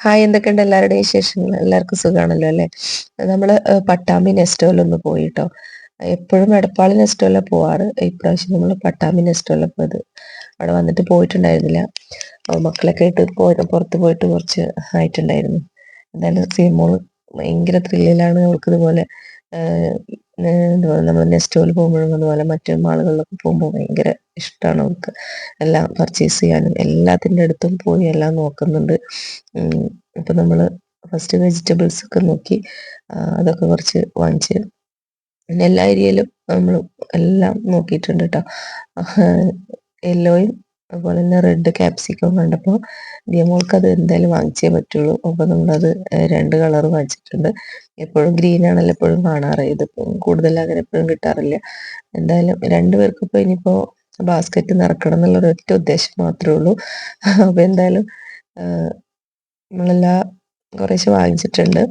Hi, എന്തൊക്കെയുണ്ട് എല്ലാവരുടെയും വിശേഷങ്ങൾ? എല്ലാവർക്കും സുഖമാണല്ലോ അല്ലേ? നമ്മൾ പട്ടാമ്പി നെസ്റ്റോലൊന്ന് പോയിട്ടോ. എപ്പോഴും എടപ്പാള് നെസ്റ്റോല പോവാറ്. ഇപ്രാവശ്യം നമ്മൾ പട്ടാമ്പി നെസ്റ്റോല പോയത്. അവിടെ വന്നിട്ട് പോയിട്ടുണ്ടായിരുന്നില്ല. മക്കളൊക്കെ ആയിട്ട് പുറത്ത് പോയിട്ട് കുറച്ച് ആയിട്ടുണ്ടായിരുന്നു. എന്തായാലും സിമോൾ ഭയങ്കര ത്രില്ലിലാണ്. അവൾക്ക് ഇതുപോലെ നമ്മൾ നെസ്റ്റോയിൽ പോകുമ്പോഴും അതുപോലെ മറ്റു മാളുകളിലൊക്കെ പോകുമ്പോൾ ഭയങ്കര ഇഷ്ടമാണ് അവൾക്ക്. എല്ലാം പർച്ചേസ് ചെയ്യാനും എല്ലാത്തിൻ്റെ അടുത്തും പോയി എല്ലാം നോക്കുന്നുണ്ട്. അപ്പം നമ്മൾ ഫസ്റ്റ് വെജിറ്റബിൾസ് ഒക്കെ നോക്കി, അതൊക്കെ കുറച്ച് വാങ്ങിച്ച്. പിന്നെ എല്ലാ ഏരിയയിലും നമ്മൾ എല്ലാം നോക്കിയിട്ടുണ്ട് കേട്ടോ. യെല്ലോയും അതുപോലെ തന്നെ റെഡ് ക്യാപ്സിക്കം കണ്ടപ്പോൾ ദിയമോൾക്ക് അത് എന്തായാലും വാങ്ങിച്ചേ പറ്റുള്ളൂ. അപ്പോൾ നമ്മളത് 2 കളർ വാങ്ങിച്ചിട്ടുണ്ട്. എപ്പോഴും ഗ്രീനാണല്ലോ എപ്പോഴും കാണാറ്. ഇതിപ്പോൾ കൂടുതൽ അങ്ങനെ എപ്പോഴും കിട്ടാറില്ല. എന്തായാലും 2 പേർക്കും ഇപ്പോൾ ഇനിയിപ്പോൾ ബാസ്ക്കറ്റ് നിറക്കണം എന്നുള്ള ഒറ്റ ഉദ്ദേശം മാത്രമേ ഉള്ളൂ. അപ്പോൾ എന്തായാലും നമ്മളെല്ലാം കുറേശ്ശെ വാങ്ങിച്ചിട്ടുണ്ട്.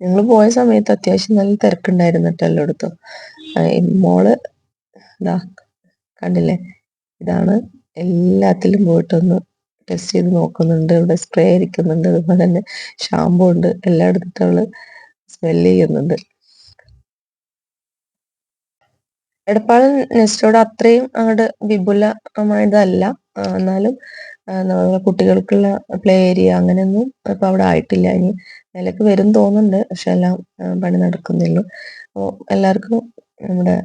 ഞങ്ങൾ പോയ സമയത്ത് അത്യാവശ്യം നല്ല തിരക്കുണ്ടായിരുന്നു കേട്ടോ എല്ലായിടത്തും. മോള് ഇതാ കണ്ടില്ലേ, ഇതാണ് എല്ലാത്തിലും പോയിട്ടൊന്ന് ടെസ്റ്റ് ചെയ്ത് നോക്കുന്നുണ്ട്. ഇവിടെ സ്പ്രേ ഇരിക്കുന്നുണ്ട്, അതുപോലെ തന്നെ ഷാമ്പു ഉണ്ട്. എല്ലായിടത്തും അവള് സ്മെല് ചെയ്യുന്നുണ്ട്. എടപ്പാൾ നെസ്റ്റോട് അത്രയും അങ്ങോട്ട് വിപുലമായതല്ല. എന്നാലും നമ്മളെ കുട്ടികൾക്കുള്ള പ്ലേ ഏരിയ അങ്ങനെയൊന്നും ഇപ്പം അവിടെ ആയിട്ടില്ല. ഇനി അതിലേക്ക് വരും തോന്നുന്നുണ്ട്, പക്ഷെ എല്ലാം പണി നടക്കുന്നുള്ളൂ. അപ്പോൾ എല്ലാവർക്കും നമ്മുടെ